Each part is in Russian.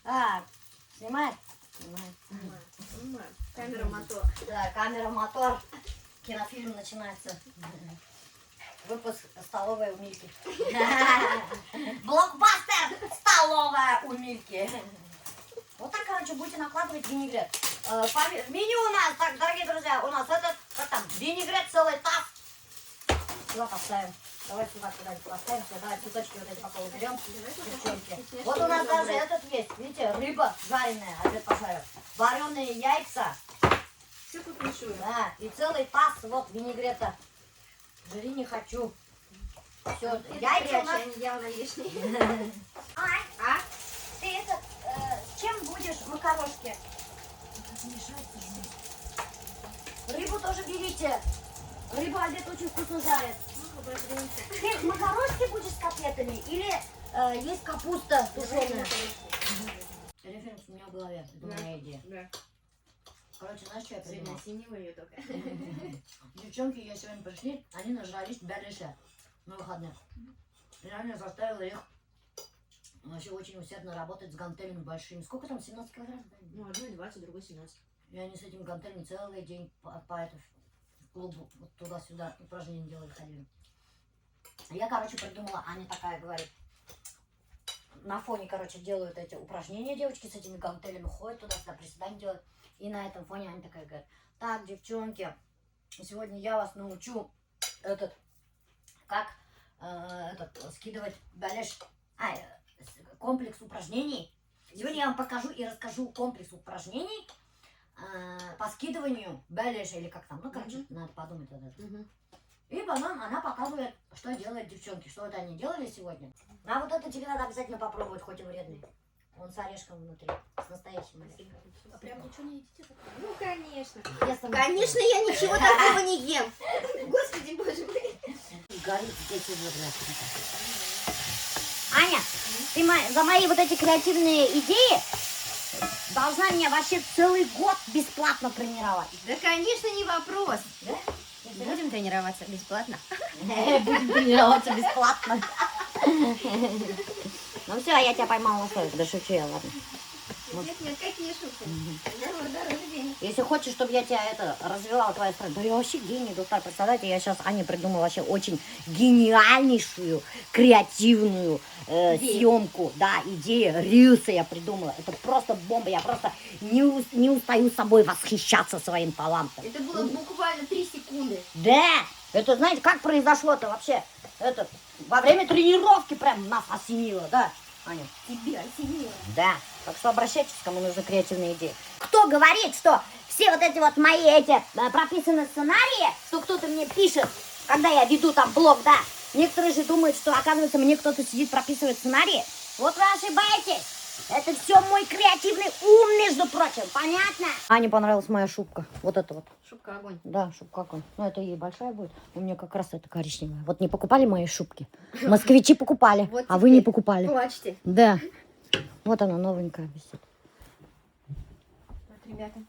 А, снимает? Снимает. Камера мотор. Да, камера мотор. Кинофильм начинается. Выпуск «Столовая у Мильки». Блокбастер «Столовая у Мильки». Вот так, короче, будете накладывать винегрет. В меню у нас, так, дорогие друзья, у нас этот, как там, винегрет целый таз. Сюда поставим. Давай сюда куда-нибудь поставим. Давай цветочки вот эти пока уберем. Девчонки. Вот у нас даже этот есть. Видите, рыба жареная, обед пожарю. Вареные яйца. Все тут мешаю. Да, и целый таз вот винегрета. Жри не хочу. Все, яйца у нас... Они явно лишние. А? Ты этот, с чем будешь макарошки? Рыбу тоже берите. Рыба обед очень вкусно жарит. Ты макарошки будешь с котлетами или есть капуста тушеная? Референс у меня в голове, это моя идея. Да. Короче, знаешь, что я придумала? Осенила ее только. Девчонки, я сегодня пришли, они нажрались берлиша на выходных. Реально заставила их вообще очень усердно работать с гантелями большими. Сколько там, 17 килограмм? Ну, одной 20, другой 17. И они с этим гантелями целый день по в клубу вот туда-сюда упражнения делали, ходили. Я, короче, придумала, Аня такая говорит, на фоне, короче, делают эти упражнения девочки с этими гантелями, ходят туда-сюда, приседания делают. И на этом фоне Аня такая говорит, так, девчонки, сегодня я вас научу как скидывать балеш, комплекс упражнений. Сегодня я вам покажу и расскажу комплекс упражнений по скидыванию балеша, или как там, ну, короче, надо подумать об этом. И потом она показывает, что делают девчонки, что это они делали сегодня. А вот это тебе надо обязательно попробовать, хоть и вредный. Он с орешком внутри, с настоящим орешком. А прям ничего не едите? Ну, конечно. Конечно, я ничего такого не ем. Господи, боже мой. Горит здесь вот. Аня, ты за мои вот эти креативные идеи должна меня вообще целый год бесплатно тренировать. Да, конечно, не вопрос. Да? Будем тренироваться бесплатно. Будем тренироваться бесплатно. Ну все, я тебя поймала на слове. Да шучу я, ладно. Нет, какие шутки. Дороже денег. Если хочешь, чтобы я тебя развивала твою страну, да я вообще гений, доктор, представляете, я сейчас Ане придумала вообще очень гениальнейшую, креативную съемку, да, идея, рилсы я придумала, это просто бомба, я просто не устаю собой восхищаться своим талантом. Это было буквально 3 секунды. Да, это знаете, как произошло-то вообще, во время тренировки прям нас осенило, да, Аня? Тебя осенило. Да, так что обращайтесь, кому нужны креативные идеи. Кто говорит, что все вот эти вот мои прописанные сценарии, что кто-то мне пишет, когда я веду там блог, да, некоторые же думают, что, оказывается, мне кто-то сидит, прописывает сценарии. Вот вы ошибаетесь. Это все мой креативный ум, между прочим, понятно? Ане понравилась моя шубка, вот эта вот. Шубка огонь. Да, шубка огонь. Ну, это ей большая будет. У меня как раз это коричневая. Вот не покупали мои шубки? Москвичи покупали, Вот а вы не покупали. Плачьте. Да. Вот она новенькая висит. Вот, ребята.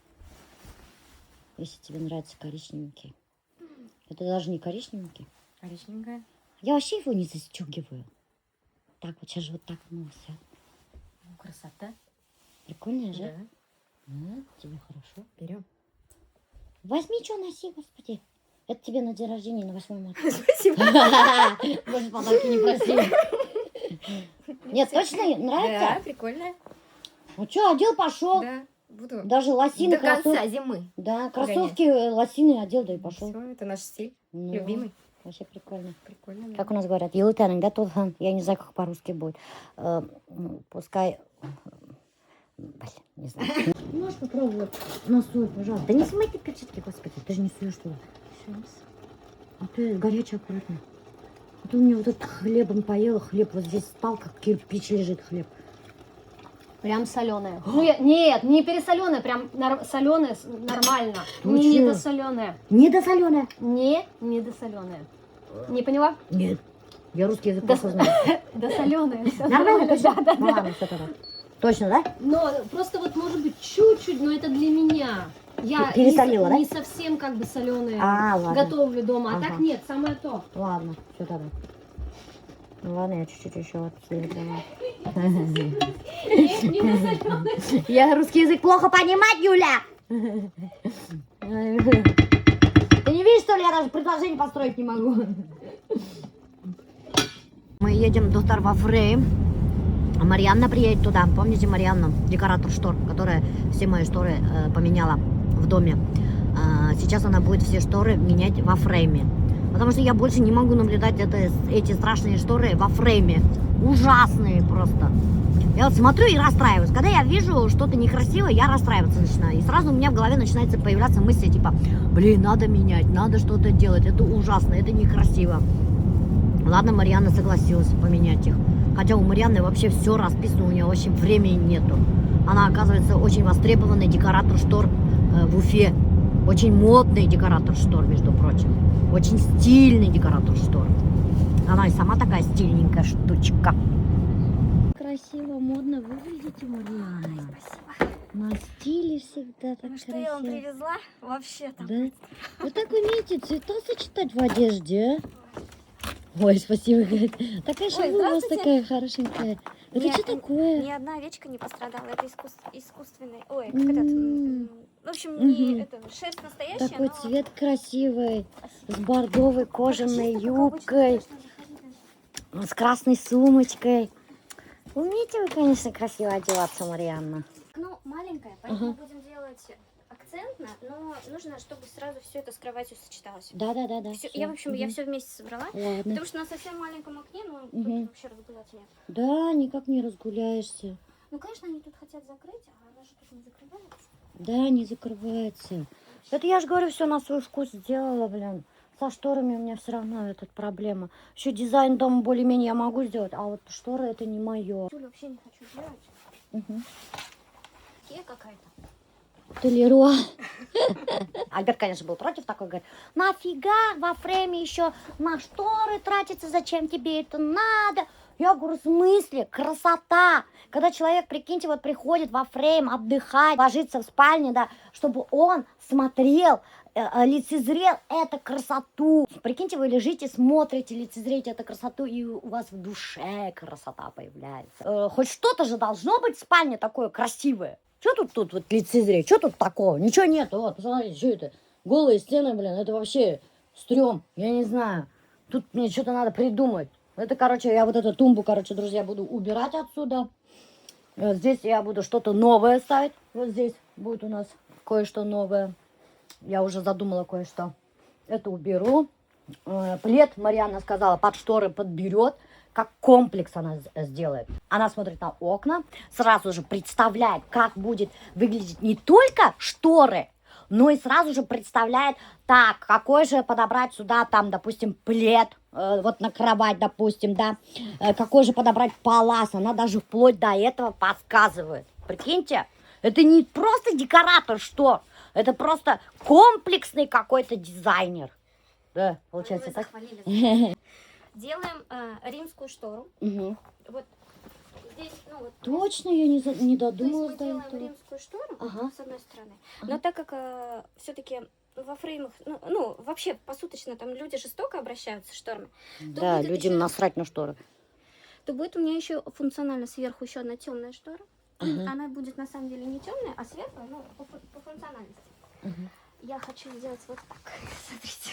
Если тебе нравится коричневенький. Это даже не коричневенький. Коричневенькая. Я вообще его не застегиваю. Так, вот сейчас же вот так волосы. Ну, красота. Прикольная же? Да. Да, тебе хорошо. Берем. Возьми, что носи, господи. Это тебе на день рождения, на 8 марта. Спасибо. Больше подарки не проси. Нет, точно Да, нравится? прикольно. Ну что, одел, пошел. Да, буду Даже лосины, до конца кроссовки. зимы. Да, кроссовки, лосины одел, да и пошел. Всё, это наш стиль. Ну, Любимый. Вообще прикольно. Прикольно. Как у нас говорят, елытанок, да, Тулхан? Я не знаю, как по-русски будет. Пускай... Блин, не знаю. Можешь попробовать на соль, пожалуйста. Да не снимай ты перчатки, господи, ты же не суешь туда. А ты горячий аккуратно. А то у меня вот этот хлебом поела, хлеб вот здесь стал, как кирпич лежит хлеб. Прям соленая. Ну, нет, не пересоленая, прям соленая нормально. Ну Не чё? недосоленая. Недосоленая? Не недосоленая. Не поняла? Нет. Я русский язык плохо знаю. Досоленая. Нормально, точно? Да. Ну ладно, все тогда. Точно, да? Но просто вот может быть чуть-чуть, но это для меня. Я Пересолила, да? не совсем как бы соленые А, ладно. готовлю дома. А Ага. так нет, самое то. Ладно, все тогда. Ну ладно, я чуть-чуть еще вот сливок дала. Не на соленое. Я русский язык плохо понимать, Юля! Ты не видишь, что ли, я даже предложение построить не могу? Мы едем до Второго Фрейм. Марианна приедет туда. Помните Марианну, декоратор штор, которая все мои шторы поменяла в доме. Сейчас она будет все шторы менять во фрейме. Потому что я больше не могу наблюдать эти страшные шторы во фрейме. Ужасные просто. Я вот смотрю и расстраиваюсь. Когда я вижу что-то некрасивое, я расстраиваться начинаю. И сразу у меня в голове начинается появляться мысли типа, блин, надо менять, надо что-то делать. Это ужасно, это некрасиво. Ладно, Марианна согласилась поменять их. Хотя у Марианны вообще все расписано, у нее вообще времени нету. Она, оказывается, очень востребованный декоратор штор в Уфе. Очень модный декоратор штор, между прочим. Очень стильный декоратор штор. Она и сама такая стильненькая штучка. Красиво, модно выглядите, Марианна. Спасибо. На стиле всегда так Ну что красиво. я вам привезла? Вообще там. Да? Вы так умеете цвета сочетать в одежде, а? Ой, спасибо, говорит. Такая шляпа у вас здравствуйте. такая хорошенькая. Это Ни- что такое? Ни одна овечка не пострадала. Это искусственный. Ой, как этот. В общем, не Мгм. это шерсть настоящая, Такой но... цвет красивый, с бордовой кожаной Чисто, как обычно, юбкой, конечно, заходи. с красной сумочкой. Умеете вы, конечно, красиво одеваться, Марианна. Ну, маленькая, поэтому Ага. будем делать акцентно, но нужно, чтобы сразу все это с кроватью сочеталось. Да. Всё- я, в общем, я все вместе собрала. Ладно. Потому что на совсем маленьком окне, ну, тут Мгм. вообще разгуляться нет. Да, никак не разгуляешься. Ну, конечно, они тут хотят закрыть, а она же тут не закрывается. Да, не закрывается. Это я же говорю, все на свой вкус сделала, блин. Со шторами у меня все равно эта проблема. Еще дизайн дома более-менее я могу сделать, а вот шторы это не мое. Юля, вообще не хочу делать. Угу. Икея какая-то. Ты Леруа. Альберт, конечно, был против такой, говорит, нафига во фрейме еще на шторы тратиться, зачем тебе это надо? Я говорю, в смысле? Красота! Когда человек, прикиньте, вот приходит во фрейм отдыхать, ложится в спальне, да, чтобы он смотрел, лицезрел эту красоту. Прикиньте, вы лежите, смотрите, лицезреете эту красоту, и у вас в душе красота появляется. Хоть что-то же должно быть в спальне такое красивое. Что тут вот лицезреть? Что тут такого? Ничего нету. Вот, посмотрите, что это? Голые стены, блин, это вообще стрём. Я не знаю. Тут мне что-то надо придумать. Это, короче, я вот эту тумбу, короче, друзья, буду убирать отсюда. Здесь я буду что-то новое ставить. Вот здесь будет у нас кое-что новое. Я уже задумала кое-что. Это уберу. Плед, Марианна сказала, под шторы подберет. Как комплекс она сделает. Она смотрит на окна, сразу же представляет, как будет выглядеть не только шторы, но и сразу же представляет, так, какой же подобрать сюда, там, допустим, плед, вот на кровать, допустим, да, какой же подобрать палас, она даже вплоть до этого подсказывает. Прикиньте, это не просто декоратор штор, это просто комплексный какой-то дизайнер. Да, получается Вы так? захвалили. Делаем римскую штору. Угу. Вот здесь, ну вот. Точно, я не То есть мы додумалась до делаем этого. римскую штору, Ага. с одной стороны. Ага. Но так как все-таки во фреймах, ну, вообще посуточно там люди жестоко обращаются с шторами, Да, будет людям ещё- насрать на шторы. то будет у меня еще функционально сверху еще одна темная штора. Ага. Она будет на самом деле не темная, а светлая, ну, по функциональности. Ага. Я хочу сделать вот так. Смотрите.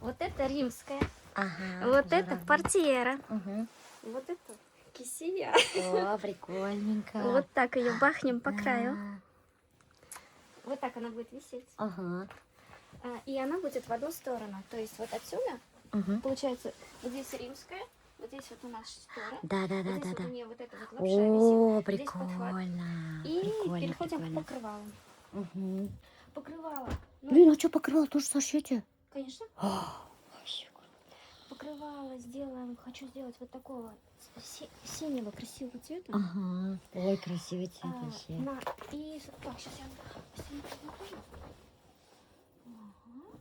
Вот это римская. Ага. Вот это портьера. Ага. Вот это кисия. О, прикольненько. Вот так ее бахнем по Да. краю. Вот так она будет висеть. Ага. И она будет в одну сторону. То есть вот отсюда, Ага. получается, вот здесь римская, вот здесь вот у нас штора. Да. Вот здесь вот у нее вот эта вот лапша О, висит. Здесь подхват. прикольно. И Прикольно, переходим прикольно. к покрывалам. Угу. Покрывало. Ну, Блин, а что покрывало тоже сошьете? конечно. Вообще круто. Покрывало сделаем. Хочу сделать вот такого синего красивого цвета. Ага. Ой, красивый цвет А, вообще. и так, сейчас я постельное белье. Ага.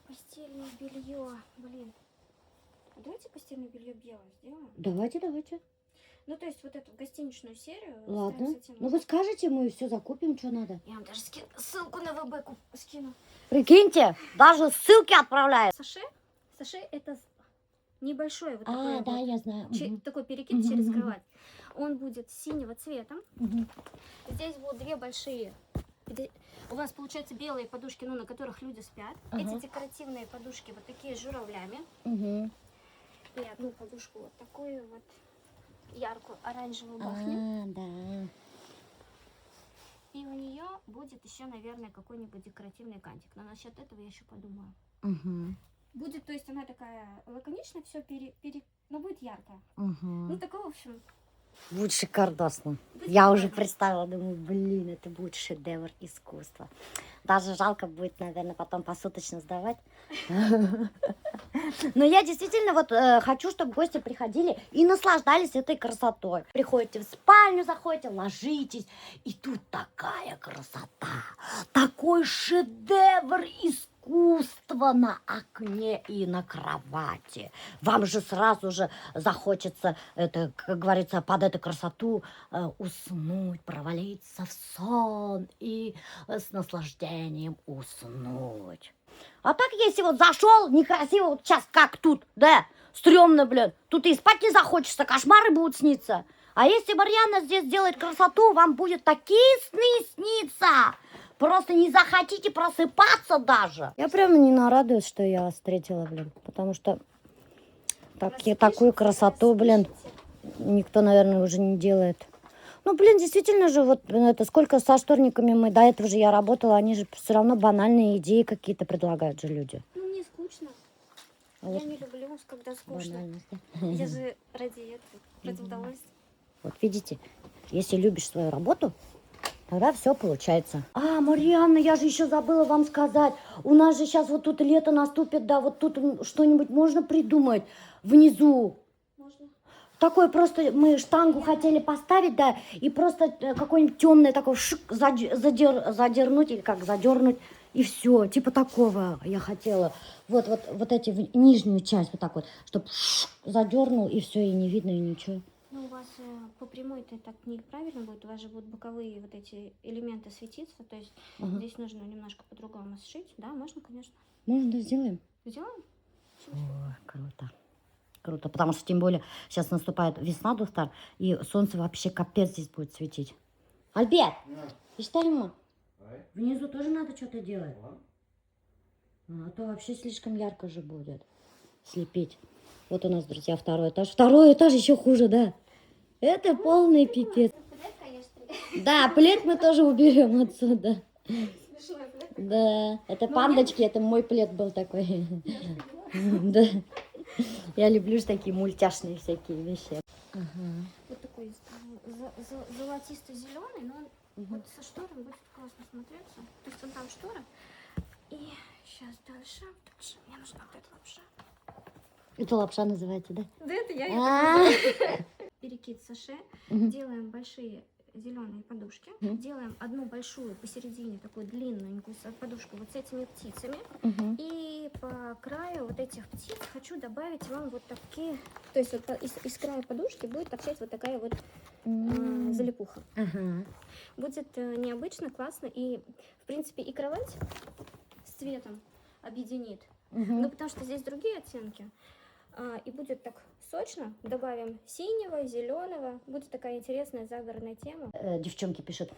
Постельное белье. Блин. Давайте постельное белье белое сделаем. Давайте. Ну, то есть вот эту гостиничную серию. Ладно. ставим с этим. Ну вы скажете, мы все закупим, что надо. Я вам даже ссылку на ВБ скину. Прикиньте, даже ссылки отправляет. Саше это небольшой вот такой да, вот, я знаю. такой перекид Мгм, через мгм. кровать. Он будет синего цвета. Мгм. Здесь будут две большие. У вас получается белые подушки, ну, на которых люди спят. Ага. Эти декоративные подушки вот такие с журавлями. Мгм. И одну подушку вот такую вот яркую оранжевую бахнем. Да. И у нее будет еще, наверное, какой-нибудь декоративный кантик. Но насчет этого я еще подумаю. Мгм. Будет, то есть она такая лаконичная, все но будет яркая. Мгм. Ну, такое, в общем, Будет шикардосно. будет Я уже прикольно. представила, думаю, блин, это будет шедевр искусства. Даже жалко будет, наверное, потом посуточно сдавать. Но я действительно вот хочу, чтобы гости приходили и наслаждались этой красотой. Приходите в спальню, заходите, ложитесь, и тут такая красота, такой шедевр искусства на окне и на кровати. Вам же сразу же захочется, это, как говорится, под эту красоту уснуть, провалиться в сон и с наслаждением уснуть. А так, если вот зашел, некрасиво, вот сейчас как тут, да, стрёмно, блин, тут и спать не захочется, кошмары будут сниться. А если Марьяна здесь сделает красоту, вам будет такие сны сниться. Просто не захотите просыпаться даже. Я прямо не нарадуюсь, что я вас встретила, блин, потому что такую красоту, блин, никто, наверное, уже не делает. Ну, блин, действительно же, вот это сколько со шторниками мы, до этого же я работала, они же все равно банальные идеи какие-то предлагают же люди. Ну, мне скучно. А Я вот не люблю, когда скучно. банальность, да? Я же ради этого, ради удовольствия. Вот видите, если любишь свою работу, тогда все получается. А, Марьяна, я же еще забыла вам сказать. У нас же сейчас вот тут лето наступит, да, вот тут что-нибудь можно придумать внизу. Можно? Такое просто мы штангу хотели поставить, да, и просто какое-нибудь темное такое задернуть или как задернуть, и все, типа такого я хотела. Вот эти нижнюю часть вот так вот, чтобы задернул, и все, и не видно, и ничего. Ну, у вас по прямой-то так неправильно будет. У вас же будут боковые вот эти элементы светиться. То есть Ага. здесь нужно немножко по-другому сшить. Да, можно, конечно. Можно, сделаем? Сделаем? Ой, круто. Круто, потому что тем более сейчас наступает весна, Дустар, и солнце вообще капец здесь будет светить. Альберт, иштарим. Внизу тоже надо что-то делать. А то вообще слишком ярко же будет слепить. Вот у нас, друзья, второй этаж. Второй этаж еще хуже, да? Это полный пипец. Плед, конечно. Да, плед мы тоже уберем отсюда. Смешной плед. Да, это Но пандочки, это мой плед был такой. Да. Я люблю ж такие мультяшные всякие вещи. Вот такой золотисто-зеленый, но он вот со шторами будет классно смотреться. То есть вон там штора. И сейчас дальше. Мне нужна вот эта лапша. Это лапша называется, да? Да это я А. Перекид саше. Мгм. Делаем большие зеленые подушки. Мгм. Делаем одну большую посередине, такую длинненькую подушку вот с этими птицами. Мгм. И по краю вот этих птиц хочу добавить вам вот такие. То есть вот из края подушки будет торчать вот такая вот залипуха. Ага. Будет необычно, классно. И, в принципе, и кровать с цветом объединит. Мгм. Ну, потому что здесь другие оттенки. И будет так сочно. Добавим синего, зеленого. Будет такая интересная загородная тема. Девчонки пишут,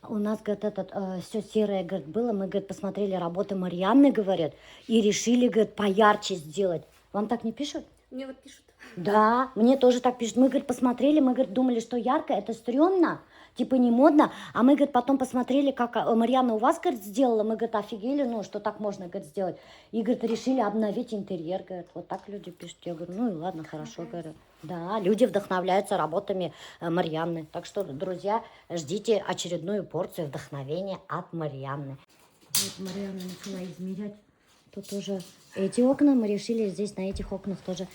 у нас, говорит, все серое, говорит, было, мы, говорит, посмотрели работы Марьяны, говорят, и решили, говорит, поярче сделать. Вам так не пишут? Мне вот пишут. Да, мне тоже так пишут. Мы, говорит, посмотрели, мы, говорит, думали, что ярко, это стрёмно, типа не модно, а мы, говорит, потом посмотрели, как Марьяна у вас, говорит, сделала, мы, говорит, офигели, ну, что так можно, говорит, сделать. И, говорит, решили обновить интерьер, говорит, вот так люди пишут. Я говорю, ну и ладно, хорошо, говорю. Да, люди вдохновляются работами Марьяны. Так что, друзья, ждите очередную порцию вдохновения от Марьяны. Вот Марьяна начала измерять. Тут уже эти окна, мы решили здесь на этих окнах тоже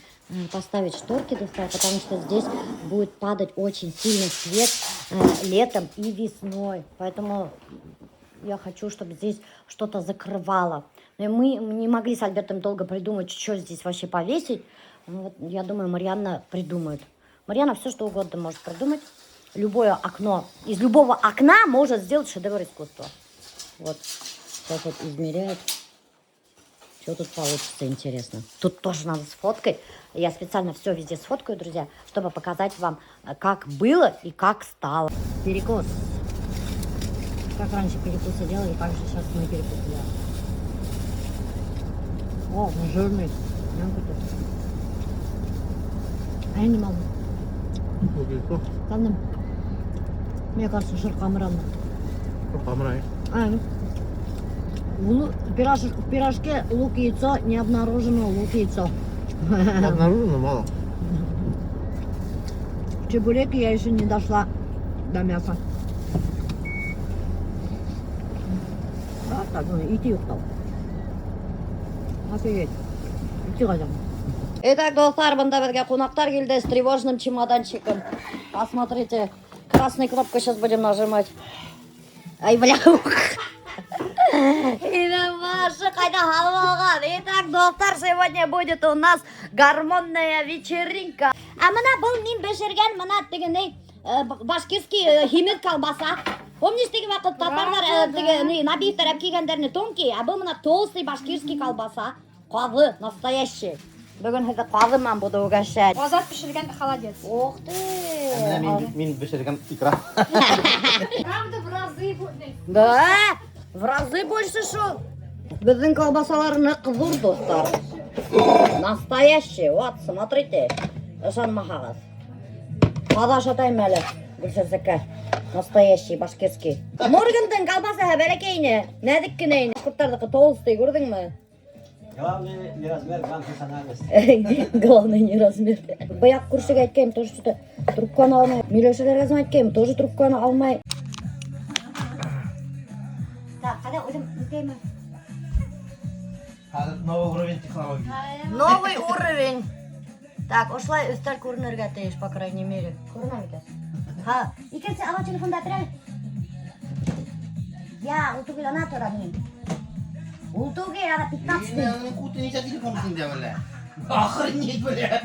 поставить шторки, потому что здесь будет падать очень сильный свет летом и весной. Поэтому я хочу, чтобы здесь что-то закрывало. Но мы не могли с Альбертом долго придумать, что здесь вообще повесить. Вот, я думаю, Марьяна придумает. Марьяна все, что угодно может придумать. Любое окно, из любого окна может сделать шедевр искусства. Вот, сейчас вот измеряет. Что тут получится, интересно. Тут тоже надо сфоткать. Я специально все везде сфоткаю, друзья, чтобы показать вам, как было и как стало. Перекус. Как раньше перекусы делали, как же сейчас мы перекусы делаем. О, он жирный. А я не могу. Там, мне кажется, жир камран. Камрай. В пирожке лук яйцо не обнаружено лук яйцо. Обнаружено мало. В чебуреке я еще не дошла до мяса. Да, так, ну, идти устал. Офигеть. Идти хотел. Итак, достар, мында бізге қонақтар келді с тревожным чемоданчиком. Посмотрите, красную кнопку сейчас будем нажимать. Ай, бля. И Маша қайда халып алған. Итак, достар, сегодня будет у нас гормонная вечеринка. А мына бұл мен пішірген мына тігіне башкирский химет колбаса. Помнишь, тегі вақыт татарлар набиевтер әп кигендеріне тонкий, а бұл мына толстый башкирский колбаса. Қазы, настоящий. Бүгін хәзір қазы мен буду угощать. Азат пішірген холодец. Ох ты! Мен пішірген икра. Правда, в разы больше. Да, в разы больше шел. Біздің колбасалар қызыр, достар. Настоящий, вот, смотрите. Жан махағыз. Қада шатайым әлі. Гүлсіздікі. Настоящий, башкирский. Моргандың колбасы бәлекейіне. Нәдіккінейіне. Құрттардықы толстый, көрдің мі? Главное не размер, функциональность. Главное не размер. Баяқ күршіге айткайым, тоже что-то трубканы алмай. Милешелер разым айткайым, тоже трубканы алмай. Так, қада өзім өтеймі? Новый уровень технологий. Новый уровень. Так, ушла үстел көрінерге тейіш, по крайней мере. Көрінер екес? Ха, икенсе ала телефонда әпірәл. Я, ұлтугел ана тұрам. Ултугел ана 15. Куты не телефон сінде, бля. Охренеть, бля.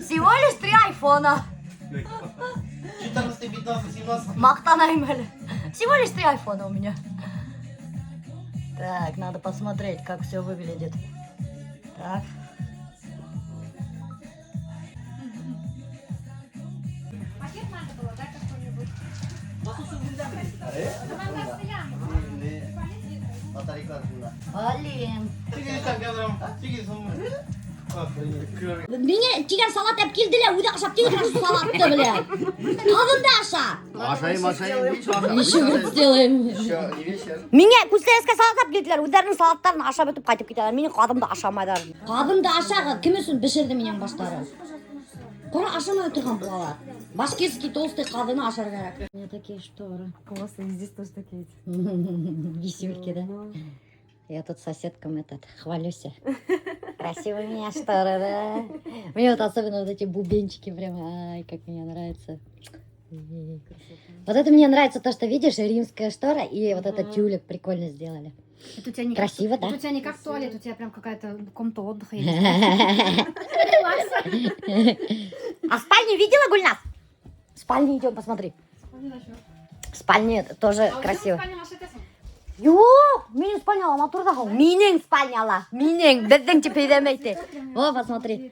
Всего лишь 3 айфона. 14, 15, 17. Мақтанайым әлі. Всего лишь 3 айфона у меня. Так, надо посмотреть, как все выглядит. Так. Пакет надо было, да, какой-нибудь? Блин. Охренеть. Меня тигер салат әп келділер, өйді ашап тегір ашу салатты, бля. Қадымды аша. Ашайым. Еще вот сделаем. Меня кустайская салат әп келділер, өздерінің салаттарын ашап өтіп қайтып кетелер. Мені қадымды ашамайдар. Қадымды ашаға кім үшін бішірді менен баштары? Қора ашамай отырған бұлалар. Башкирский толстый қадыны ашар керек. У меня такие шторы. Классно, и здесь тоже такие. Висюльки, да? Я тут соседкам хвалюсь. Красивые у меня шторы, да? Мне вот особенно вот эти бубенчики прям, ай, как мне нравится. Вот это мне нравится то, что видишь, римская штора и вот этот тюлик прикольно сделали. Это у тебя не Красиво, как, да? Это у тебя не как туалет, у тебя прям какая-то комната отдыха. А спальню видела, Гульнас? В спальне идем, посмотри. В спальне тоже красиво. Yok, benim спальня моторда хал. Менің спальняла. Менің, біздің типа демейте. О, посмотри.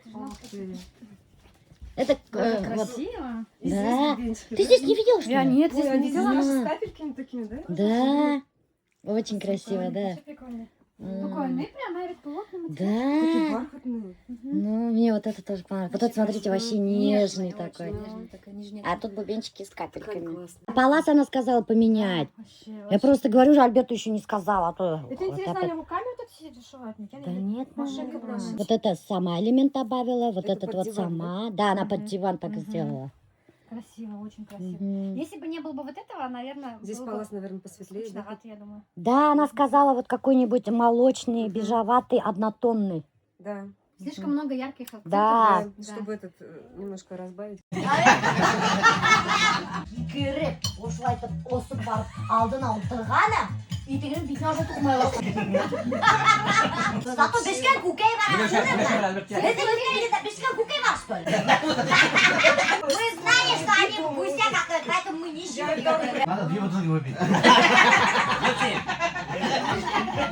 Это вот. Красиво. Да. Ты здесь не видел, что ли? Я нет, Ой, здесь а не видела видела. наши с капельками такими, да? Да. Очень красиво, да. Вообще прикольно. Прикольно. И прям, наверное, плотно. Такие Да. бархатные. Ну, мне вот это тоже понравилось. Вот это, смотрите, вообще нежный такой. Нежный такой, нежнее. А тут бубенчики с Как капельками. классно. Палас она сказала поменять. Я просто говорю же, Альберту еще не сказала, а то... Это вот интересно, опять- они руками вот это все дешевать? Да нет, Машинка нормально. просто. Вот это сама элемент добавила, вот Это этот под вот диван, сама. Да, она под Мгм. диван так Мгм. сделала. Красиво, очень красиво. Мгм. Если бы не было бы вот этого, наверное, Здесь было бы палас, наверное, посветлее, да? скучновато, я думаю. Да, она сказала вот какой-нибудь молочный, бежеватый, однотонный. Да. Слишком много ярких акцентов. Да. Да, чтобы этот немножко разбавить. Кіріп, осылайтып осып барып алдына отырғаны, итігінің бетіне уже тұқмай Зато бешкен кукей бар. Бешкен кукей бар, что ли? Мы знаем, что они в гусях готовят, поэтому мы не живем. Надо 2 бутылки выпить.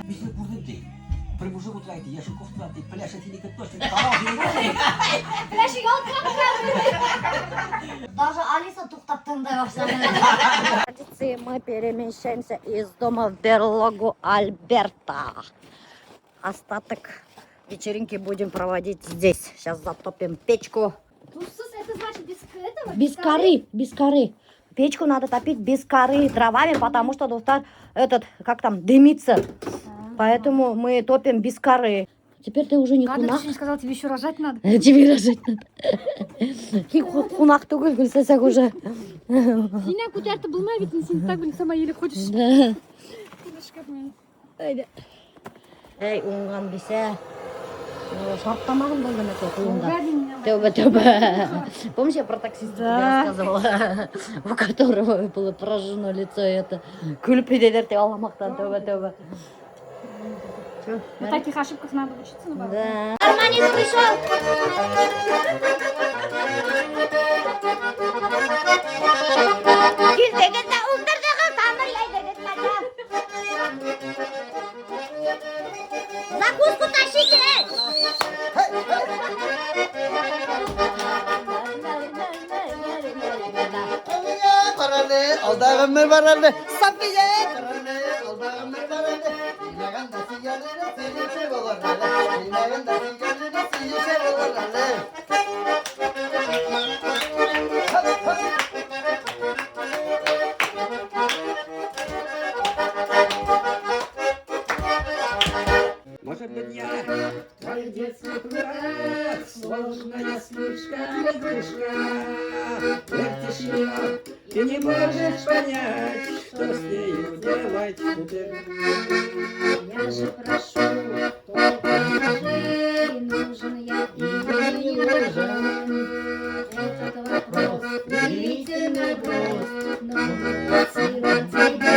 Бесит бурдым ты. Прибужу утраїти, я шукав втрати, пляшать і не точно, помогли. Даже Алиса туктап тыңдай башлады. Традиции мы перемещаемся из дома в берлогу Альберта. Остаток вечеринки будем проводить здесь. Сейчас затопим печку. Ну, это значит без этого? Без коры, без коры. Печку надо топить без коры дровами, потому что доктор этот, как там, дымится. Поэтому мы топим без коры. Теперь ты уже не Ладно, кунак. ты не сказал, тебе еще рожать надо. Тебе рожать надо. Кунак түгел гүлсәсәк уже. Синяк у тебя-то был навіть, сен так, блин, сама еле ходишь. Да. Видишь, как мы. Эй, уңған бесе. Шарттамағын болды ма құйында? Угади меня. Тёба. Помнишь, я про таксиста тебе рассказывала, у которого было поражено лицо это? Күліп едер деп аламақтан, тёба. На таких ошибках надо учиться, ну, бабушка. Да. Гармонист пришел. Закуску тащите! Aldağımı vararlı, Safiye kararlı, aldağımı vararlı. Bilmeğen de sigarını seyirse olarlı, bilmeğen de sigarını seyirse olarlı. Может быть, я твой детский дурак, сложная слишком игрушка. Вертишь ее, ты не можешь понять, что с нею делать теперь. Я же прошу, только скажи, нужен я или не нужен. Этот вопрос длительный вопрос, но сила тебе.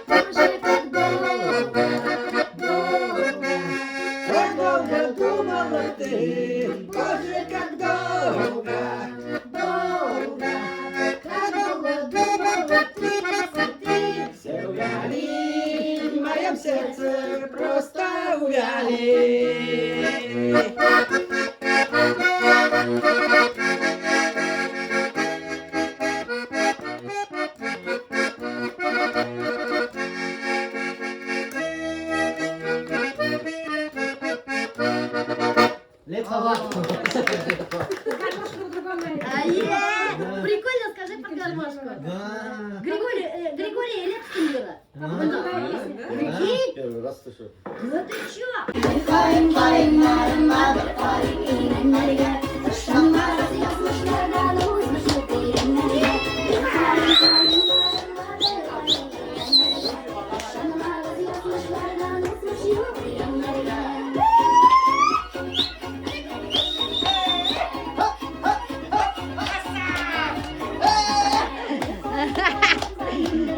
Уже как долго, долго. Как долго думала ты, Боже, как долго. Долго, как долго думала ты, Все увяли, в моем сердце просто увяли. Прикольно, скажи под гармошку. Да. Григорий Лепс мира. Прикинь? Первый раз слышу. Ну ты чё?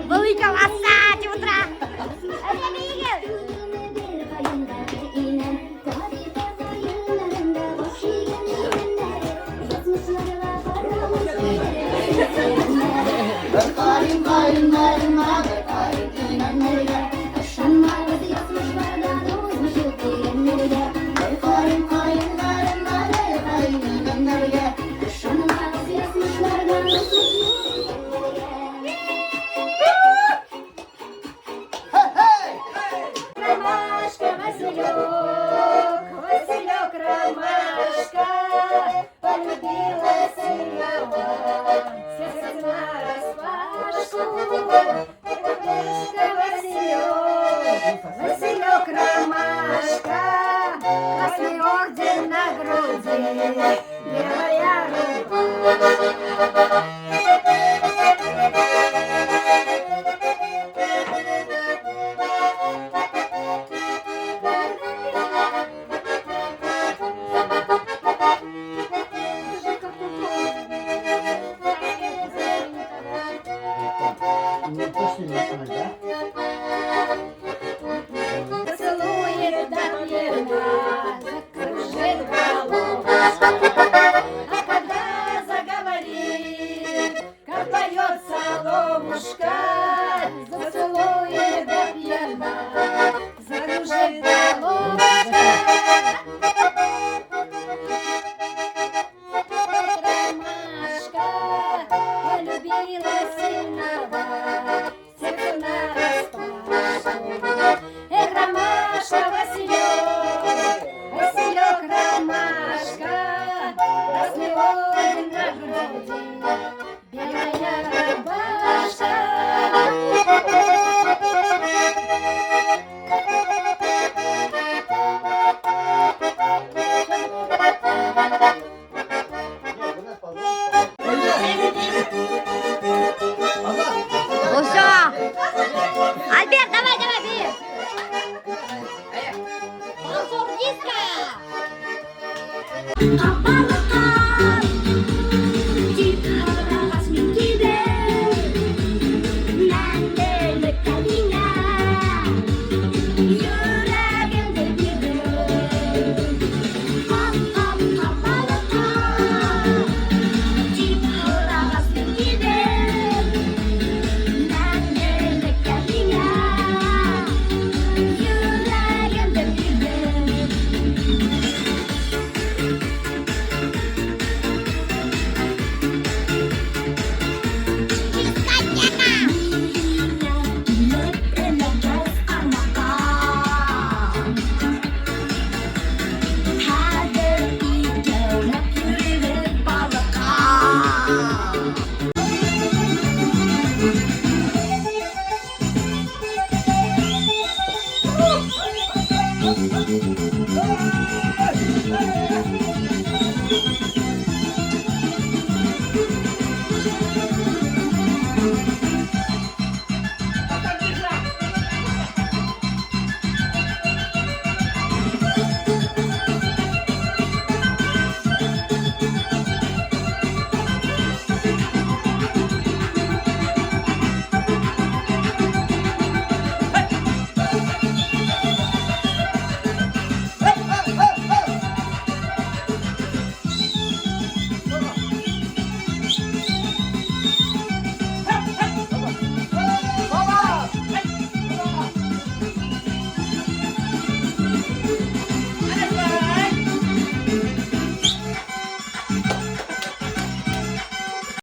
Велика лоса, утра. Ромашка, Василек, Василек, ромашка, полюбилась я, сердце нараспашку. Ромашка, Василек, Василек, ромашка, красный орден на груди, белая рубашка. Поцелует до пьяна, закружит головушка. А когда заговорит, как поет соловушка, зацелует до пьяна, закружит головушка. Все.